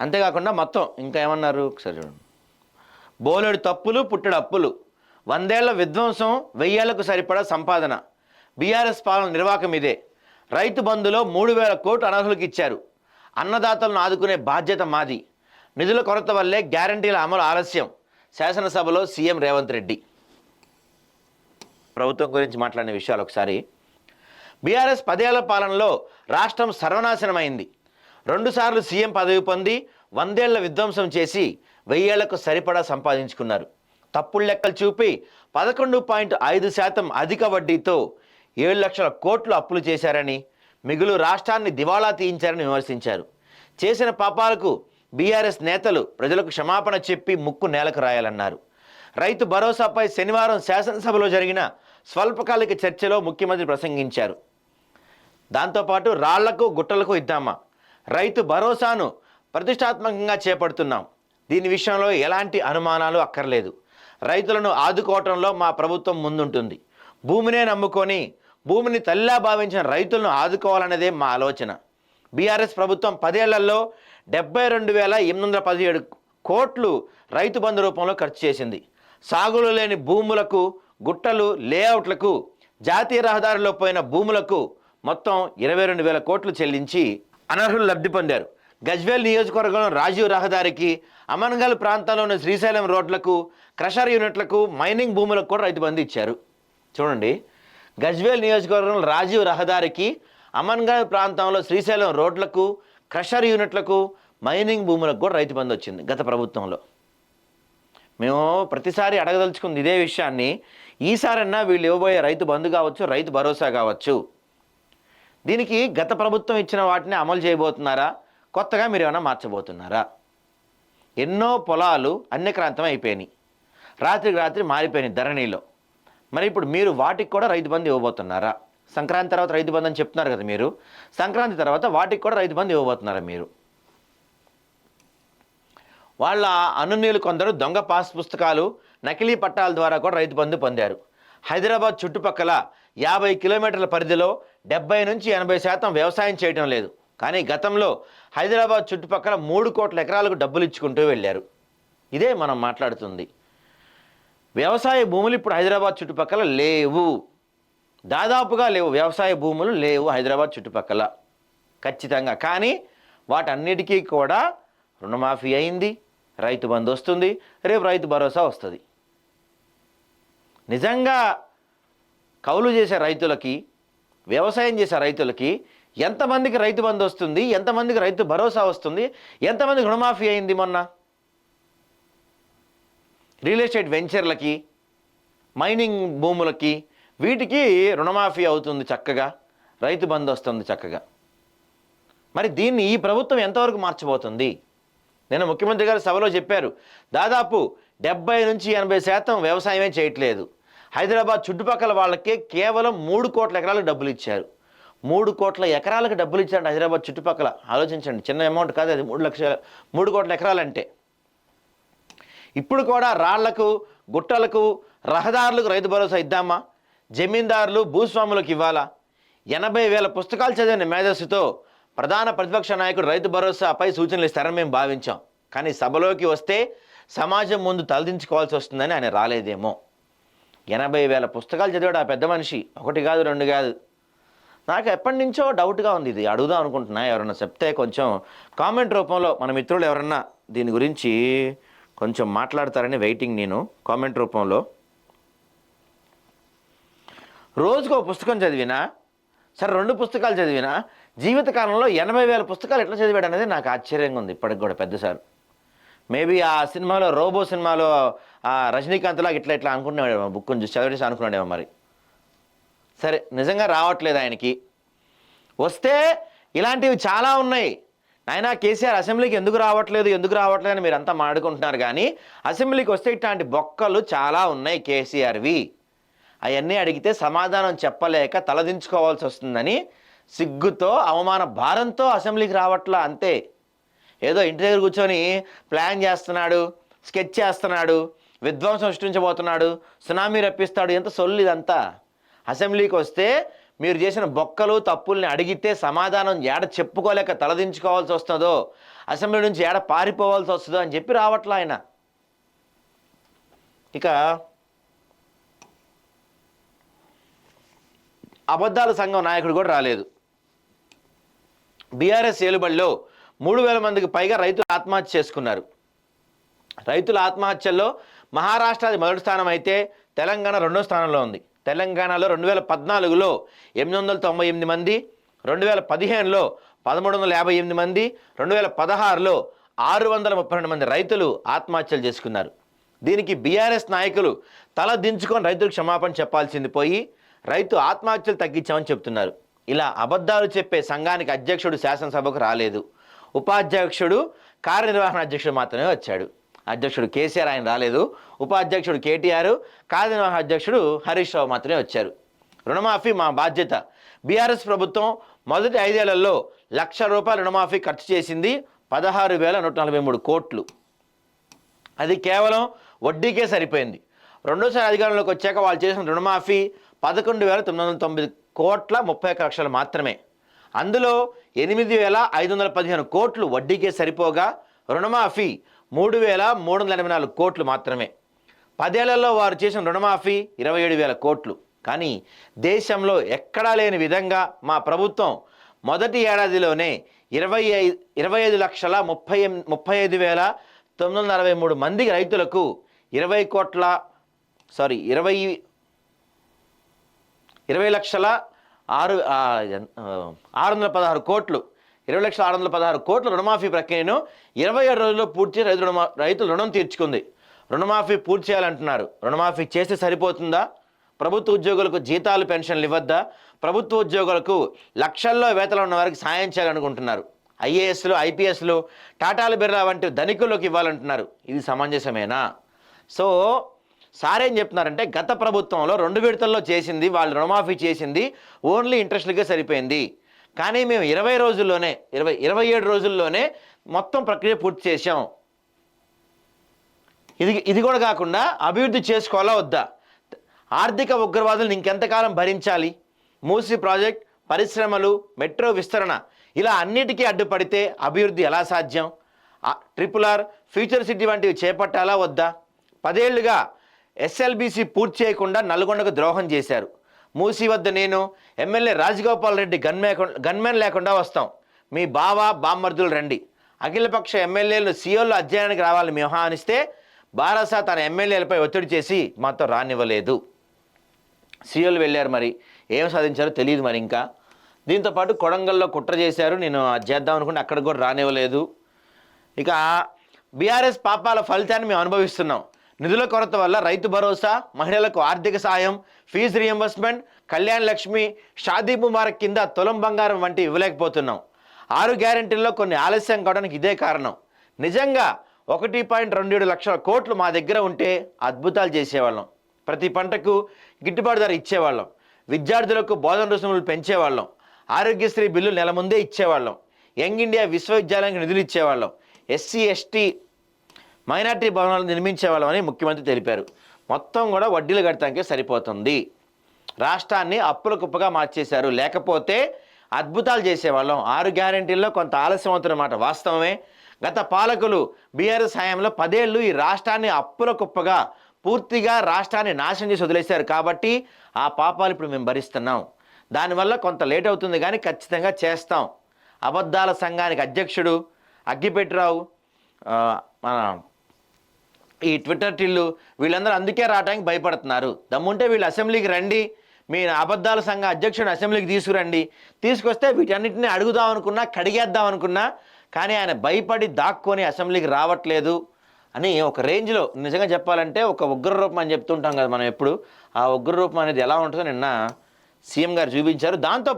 అంతేకాకుండా మొత్తం ఇంకా ఏమన్నారు ఒకసారి చూడండి. బోలెడు తప్పులు పుట్టెడు అప్పులు, 100 ఏళ్ల విధ్వంసం, 1000 ఏళ్లకు సరిపడా సంపాదన, బీఆర్ఎస్ పాలన నిర్వాకం ఇదే. రైతు బంధులో 3000 కోట్లు అనర్హులకు ఇచ్చారు. అన్నదాతలను ఆదుకునే బాధ్యత మాది. నిధుల కొరత వల్లే గ్యారంటీల అమలు ఆలస్యం. శాసనసభలో సీఎం రేవంత్ రెడ్డి. ప్రభుత్వం గురించి మాట్లాడిన విషయాలు ఒకసారి. బీఆర్ఎస్ 10 ఏళ్ల పాలనలో రాష్ట్రం సర్వనాశనమైంది. 2 సార్లు సీఎం పదవి పొంది 100 ఏళ్ల విధ్వంసం చేసి 1000 ఏళ్లకు సరిపడా సంపాదించుకున్నారు. తప్పుడు లెక్కలు చూపి 11.5% అధిక వడ్డీతో 7 లక్షల కోట్లు అప్పులు చేశారని, మిగులు రాష్ట్రాన్ని దివాళా తీయించారని విమర్శించారు. చేసిన పాపాలకు బీఆర్ఎస్ నేతలు ప్రజలకు క్షమాపణ చెప్పి ముక్కు నేలకు రాయాలన్నారు. రైతు భరోసాపై శనివారం శాసనసభలో జరిగిన స్వల్పకాలిక చర్చలో ముఖ్యమంత్రి ప్రసంగించారు. దాంతోపాటు రాళ్లకు గుట్టలకు ఇద్దామా, రైతు భరోసాను ప్రతిష్టాత్మకంగా చేపడుతున్నాం. దీని విషయంలో ఎలాంటి అనుమానాలు అక్కర్లేదు. రైతులను ఆదుకోవటంలో మా ప్రభుత్వం ముందుంటుంది. భూమినే నమ్ముకొని భూమిని తల్లిలా భావించిన రైతులను ఆదుకోవాలనేదే మా ఆలోచన. బీఆర్ఎస్ ప్రభుత్వం 10 ఏళ్లలో 72,817 కోట్లు రైతు బంధు రూపంలో ఖర్చు చేసింది. సాగులో లేని భూములకు, గుట్టలు, లేఅవుట్లకు, జాతీయ రహదారిలో పోయిన భూములకు మొత్తం 22,000 కోట్లు చెల్లించి అనర్హులు లబ్ధి పొందారు. గజ్వేల్ నియోజకవర్గంలో రాజీవ్ రహదారికి, అమన్గల్ ప్రాంతంలోని శ్రీశైలం రోడ్లకు, క్రషర్ యూనిట్లకు, మైనింగ్ భూములకు కూడా రైతు బంధు ఇచ్చారు. చూడండి, గజ్వేల్ నియోజకవర్గంలో రాజీవ్ రహదారికి, అమన్గల్ ప్రాంతంలో శ్రీశైలం రోడ్లకు, క్రషర్ యూనిట్లకు, మైనింగ్ భూములకు కూడా రైతు బంధు వచ్చింది గత ప్రభుత్వంలో. మేము ప్రతిసారి అడగదలుచుకుంది ఇదే విషయాన్ని. ఈసారన్నా వీళ్ళు ఇవ్వబోయే రైతు బంధు కావచ్చు, రైతు భరోసా కావచ్చు, దీనికి గత ప్రభుత్వం ఇచ్చిన వాటిని అమలు చేయబోతున్నారా, కొత్తగా మీరు ఏమైనా మార్చబోతున్నారా? ఎన్నో పొలాలు అన్యక్రాంతం అయిపోయినాయి, రాత్రికి రాత్రి మారిపోయినాయి ధరణిలో. మరి ఇప్పుడు మీరు వాటికి కూడా రైతు బంధు ఇవ్వబోతున్నారా? సంక్రాంతి తర్వాత రైతు బంధు అని చెప్తున్నారు కదా మీరు, సంక్రాంతి తర్వాత వాటికి కూడా రైతు బంధు ఇవ్వబోతున్నారా మీరు? వాళ్ళ అనునీయులు కొందరు దొంగ పాస్ పుస్తకాలు, నకిలీ పట్టాల ద్వారా కూడా రైతు బంధు పొందారు. హైదరాబాద్ చుట్టుపక్కల 50 కిలోమీటర్ల పరిధిలో 70 నుంచి 80% వ్యవసాయం చేయడం లేదు. కానీ గతంలో హైదరాబాద్ చుట్టుపక్కల 3 కోట్ల ఎకరాలకు డబ్బులు ఇచ్చుకుంటూ వెళ్ళారు. ఇదే మనం మాట్లాడుతుంది. వ్యవసాయ భూములు ఇప్పుడు హైదరాబాద్ చుట్టుపక్కల లేవు, దాదాపుగా లేవు. వ్యవసాయ భూములు లేవు హైదరాబాద్ చుట్టుపక్కల ఖచ్చితంగా. కానీ వాటన్నిటికీ కూడా రుణమాఫీ అయింది, రైతు బంధు వస్తుంది, రేపు రైతు భరోసా వస్తుంది. నిజంగా కౌలు చేసే రైతులకి, వ్యవసాయం చేసే రైతులకి ఎంతమందికి రైతు బంధు వస్తుంది, ఎంతమందికి రైతు భరోసా వస్తుంది, ఎంతమందికి రుణమాఫీ అయింది మొన్న? రియల్ ఎస్టేట్ వెంచర్లకి, మైనింగ్ భూములకి, వీటికి రుణమాఫీ అవుతుంది చక్కగా, రైతు బంధు వస్తుంది చక్కగా. మరి దీన్ని ఈ ప్రభుత్వం ఎంతవరకు మార్చబోతుంది? నేను ముఖ్యమంత్రి గారు సభలో చెప్పారు, దాదాపు 70 నుంచి 80% వ్యవసాయమే చేయట్లేదు. హైదరాబాద్ చుట్టుపక్కల వాళ్ళకే కేవలం 3 కోట్ల ఎకరాలకు డబ్బులు ఇచ్చారు. 3 కోట్ల ఎకరాలకు డబ్బులు ఇచ్చారు హైదరాబాద్ చుట్టుపక్కల. ఆలోచించండి, చిన్న అమౌంట్ కాదు అది. 3 కోట్ల ఎకరాలంటే. ఇప్పుడు కూడా రాళ్లకు, గుట్టలకు, రహదారులకు రైతు భరోసా ఇద్దామా? జమీందారులు, భూస్వాములకు ఇవ్వాలా? 80,000 పుస్తకాలు చదివిన మేధస్సుతో ప్రధాన ప్రతిపక్ష నాయకుడు రైతు భరోసాపై సూచనలు ఇస్తారని మేము భావించాం. కానీ సభలోకి వస్తే సమాజం ముందు తలదించుకోవాల్సి వస్తుందని ఆయన రాలేదేమో. 80,000 పుస్తకాలు చదివాడు ఆ పెద్ద మనిషి, 1 కాదు 2 కాదు. నాకు ఎప్పటి నుంచో డౌట్గా ఉంది, ఇది అడుగుదాం అనుకుంటున్నా. ఎవరన్నా చెప్తే కొంచెం కామెంట్ రూపంలో మన మిత్రులు ఎవరన్నా దీని గురించి కొంచెం మాట్లాడతారని వెయిటింగ్ నేను. కామెంట్ రూపంలో రోజుకో పుస్తకం చదివినా సరే, 2 పుస్తకాలు చదివినా జీవితకాలంలో 80,000 పుస్తకాలు ఎట్లా చదివాడు అనేది నాకు ఆశ్చర్యంగా ఉంది ఇప్పటికి కూడా. పెద్ద సార్ మేబీ ఆ సినిమాలో, రోబో సినిమాలో రజనీకాంత్ లాగా ఇట్లా అనుకుంటున్నాడేమో, బుక్ చూసి చదివేసి అనుకున్నాడేమో. మరి సరే, నిజంగా రావట్లేదు ఆయనకి. వస్తే ఇలాంటివి చాలా ఉన్నాయి. నాయనా కేసీఆర్ అసెంబ్లీకి ఎందుకు రావట్లేదు అని మీరు అంతా మాట్లాడుకుంటున్నారు. కానీ అసెంబ్లీకి వస్తే ఇట్లాంటి బొక్కలు చాలా ఉన్నాయి కేసీఆర్వి. అవన్నీ అడిగితే సమాధానం చెప్పలేక తలదించుకోవాల్సి వస్తుందని సిగ్గుతో, అవమాన భారంతో అసెంబ్లీకి రావట్లా అంతే. ఏదో ఇంటి దగ్గర కూర్చొని ప్లాన్ చేస్తున్నాడు, స్కెచ్ చేస్తున్నాడు, విధ్వంసం సృష్టించబోతున్నాడు, సునామీ రప్పిస్తాడు, ఎంత సొల్లు ఇదంతా. అసెంబ్లీకి వస్తే మీరు చేసిన బొక్కలు తప్పుల్ని అడిగితే సమాధానం ఏడ చెప్పుకోలేక తలదించుకోవాల్సి వస్తుందో, అసెంబ్లీ నుంచి ఏడ పారిపోవాల్సి వస్తుందో అని చెప్పి రావట్లా ఆయన. ఇక అబద్ధాల సంఘం నాయకుడు కూడా రాలేదు. బీఆర్ఎస్ ఏలుబడిలో 3,000 మందికి పైగా రైతులు ఆత్మహత్య చేసుకున్నారు. రైతుల ఆత్మహత్యల్లో మహారాష్ట్రది మొదటి స్థానం అయితే తెలంగాణ 2వ స్థానంలో ఉంది. తెలంగాణలో 2014లో 898 మంది, 2015లో 1358 మంది, 2016లో 632 మంది రైతులు ఆత్మహత్యలు చేసుకున్నారు. దీనికి బీఆర్ఎస్ నాయకులు తల దించుకొని రైతులకు క్షమాపణ చెప్పాల్సింది పోయి రైతు ఆత్మహత్యలు తగ్గించామని చెప్తున్నారు. ఇలా అబద్ధాలు చెప్పే సంఘానికి అధ్యక్షుడు శాసనసభకు రాలేదు. ఉపాధ్యక్షుడు, కార్యనిర్వహణ అధ్యక్షుడు మాత్రమే వచ్చాడు. అధ్యక్షుడు కేసీఆర్ ఆయన రాలేదు. ఉపాధ్యక్షుడు కేటీఆర్, కార్యనిర్వహణ అధ్యక్షుడు హరీష్ రావు మాత్రమే వచ్చారు. రుణమాఫీ మా బాధ్యత. బీఆర్ఎస్ ప్రభుత్వం మొదటి 5 ఏళ్లలో ₹1,00,000 రుణమాఫీ ఖర్చు చేసింది 16,143 కోట్లు. అది కేవలం వడ్డీకే సరిపోయింది. రెండోసారి అధికారంలోకి వచ్చాక వాళ్ళు చేసిన రుణమాఫీ 11,990 కోట్ల 31 లక్షలు మాత్రమే. అందులో 8,515 కోట్లు వడ్డీకే సరిపోగా రుణమాఫీ 3,384 కోట్లు మాత్రమే. 10 ఏళ్లలో వారు చేసిన రుణమాఫీ 27,000 కోట్లు. కానీ దేశంలో ఎక్కడా లేని విధంగా మా ప్రభుత్వం మొదటి ఏడాదిలోనే 25,35,963 మంది రైతులకు 20,616 కోట్లు 20,616 కోట్ల రుణమాఫీ ప్రక్రియను 27 రోజుల్లో పూర్తి చేసి రైతులు రుణం తీర్చుకుంది. రుణమాఫీ పూర్తి చేయాలంటున్నారు. రుణమాఫీ చేస్తే సరిపోతుందా? ప్రభుత్వ ఉద్యోగులకు జీతాలు, పెన్షన్లు ఇవ్వద్దా? ప్రభుత్వ ఉద్యోగులకు లక్షల్లో వేతనం ఉన్న వారికి సాయం చేయాలనుకుంటున్నారు. ఐఏఎస్లు, ఐపీఎస్లు, టాటాలు, బిర్లా వంటి ధనికులకు ఇవ్వాలంటున్నారు. ఇది సమంజసమేనా? సో సార్ ఏం చెప్తున్నారంటే గత ప్రభుత్వంలో 2 విడతల్లో చేసింది, వాళ్ళు రుణమాఫీ చేసింది ఓన్లీ ఇంట్రెస్ట్లకే సరిపోయింది. కానీ మేము 27 రోజుల్లోనే మొత్తం ప్రక్రియ పూర్తి చేశాం. ఇది కూడా కాకుండా అభివృద్ధి చేసుకోవాలా వద్దా? ఆర్థిక ఉగ్రవాదులను ఇంకెంతకాలం భరించాలి? మూసీ ప్రాజెక్ట్, పరిశ్రమలు, మెట్రో విస్తరణ ఇలా అన్నిటికీ అడ్డుపడితే అభివృద్ధి ఎలా సాధ్యం? RRR, ఫ్యూచర్ సిటీ వంటివి చేపట్టాలా వద్దా? 10 ఏళ్లుగా ఎస్ఎల్బీసీ పూర్తి చేయకుండా నల్గొండకు ద్రోహం చేశారు. మూసీ వద్ద నేను, ఎమ్మెల్యే రాజగోపాల్ రెడ్డి గన్మెన్ లేకుండా వస్తాం. మీ బామ్మర్దులు రండి. అఖిలపక్ష ఎమ్మెల్యేలను సీఓలు అధ్యయనానికి రావాలని మేము ఆహ్వానిస్తే బారాసా తన ఎమ్మెల్యేలపై ఒత్తిడి చేసి మాతో రానివ్వలేదు. సీఓలు వెళ్ళారు, మరి ఏం సాధించారో తెలియదు. మరి ఇంకా దీంతోపాటు కొడంగల్లో కుట్ర చేశారు, నేను చేద్దాం అనుకుంటే అక్కడ కూడా రానివ్వలేదు. ఇక బీఆర్ఎస్ పాపాల ఫలితాన్ని మేము అనుభవిస్తున్నాం. నిధుల కొరత వల్ల రైతు భరోసా, మహిళలకు ఆర్థిక సాయం, ఫీజు రియంబర్స్మెంట్, కళ్యాణ్ లక్ష్మి, షాదీ ముబారక్ కింద తులం బంగారం వంటి ఇవ్వలేకపోతున్నాం. 6 గ్యారెంటీల్లో కొన్ని ఆలస్యం కావడానికి ఇదే కారణం. నిజంగా 1.27 లక్షల కోట్లు మా దగ్గర ఉంటే అద్భుతాలు చేసేవాళ్ళం. ప్రతి పంటకు గిట్టుబాటు ధర ఇచ్చేవాళ్ళం. విద్యార్థులకు బోధన రుసుములు పెంచేవాళ్ళం. ఆరోగ్యశ్రీ బిల్లు నెల ముందే ఇచ్చేవాళ్ళం. యంగ్ ఇండియా విశ్వవిద్యాలయానికి నిధులు ఇచ్చేవాళ్ళం. ఎస్సీ, ఎస్టీ, మైనార్టీ భవనాలు నిర్మించేవాళ్ళం అని ముఖ్యమంత్రి తెలిపారు. మొత్తం కూడా వడ్డీలు కట్టడానికే సరిపోతుంది. రాష్ట్రాన్ని అప్పుల కుప్పగా మార్చేశారు. లేకపోతే అద్భుతాలు చేసేవాళ్ళం. 6 గ్యారెంటీల్లో కొంత ఆలస్యం అవుతున్నమాట వాస్తవమే. గత పాలకులు బీఆర్ఎస్ హయాంలో 10 ఏళ్ళు ఈ రాష్ట్రాన్ని అప్పుల కుప్పగా పూర్తిగా రాష్ట్రాన్ని నాశనం చేసి వదిలేశారు. కాబట్టి ఆ పాపాలు ఇప్పుడు మేము భరిస్తున్నాం. దానివల్ల కొంత లేట్ అవుతుంది కానీ ఖచ్చితంగా చేస్తాం. అబద్ధాల సంఘానికి అధ్యక్షుడు అగ్గిపెట్టిరావు, మన ఈ ట్విట్టర్ టిల్లు వీళ్ళందరూ అందుకే రావడానికి భయపడుతున్నారు. దమ్ముంటే వీళ్ళు అసెంబ్లీకి రండి, మీ అబద్ధాల సంఘ అధ్యక్షుడిని అసెంబ్లీకి తీసుకురండి. తీసుకొస్తే వీటన్నిటిని అడుగుదాం అనుకున్నా, కడిగేద్దాం అనుకున్నా, కానీ ఆయన భయపడి దాక్కొని అసెంబ్లీకి రావట్లేదు అని ఒక రేంజ్లో నిజంగా చెప్పాలంటే ఒక ఉగ్రరూపం అని చెప్తుంటాం కదా మనం ఎప్పుడు. ఆ ఉగ్రరూపం అనేది ఎలా ఉంటుందో నిన్న సీఎం గారు చూపించారు. దాంతో